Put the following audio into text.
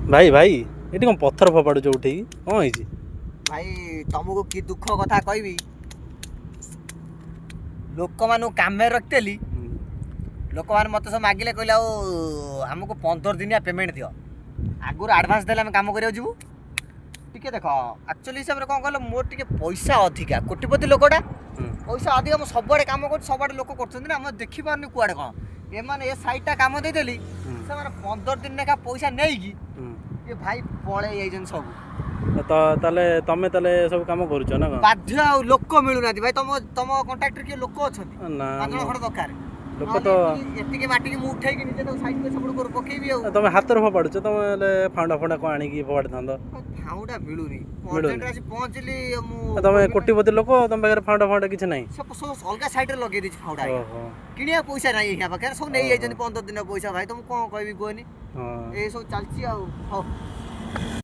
भाई भाई ये कौन पत्थर फोपाड़ुच उठे कौन है भाई तुमको कि दुख कथा कहबी लोक मान काम रखिली लोक मैंने मत सब मागिले कहले आमको 15 दिनिया पेमेंट दियो आगुर आडभांस देले काम करियो जीवु टिके देख एक्चुअली हिसाब रे कौन कहल मोर टिके पैसा अधिका कोटिपति लोकटा पैसा अधिका मो सबडे काम कर सबडे लोक करछन ना हम देखि पारनी कुआडे कौन ए माने ए साइडटा काम दे देली से माने 15 दिन लेखा पैसा नेई की ये भाई पळे जाइजन सब तो ताले तमे ताले सब काम करूछ ना बाध्य आ लोक मिलु नाती भाई तम कांट्रैक्टर के लोक अछथि ना पांचण खड़ दरकार लोक तो एतिके माटी के मु उठाई के निजे तो साइड पे सब कर पकेबी आ तमे हातर फोपाड़ुछ तमे फाउंडा फाउंडा को आनी की फोपाड़ थांद फाउंडा मिलुनी अर्जेंट आसी पहुंचली मु तमे कोटिपति लोक तमे बगैर फाउंडा फाउंडा किछ नै सब अलगा साइड रे लगे दिछ फाउंडा ओहो किनिया पैसा नै हिया बकर सब नै जाइजन 15 दिन पैसा भाई तुम कोन कहबी कोनी हां ए सब चलची आ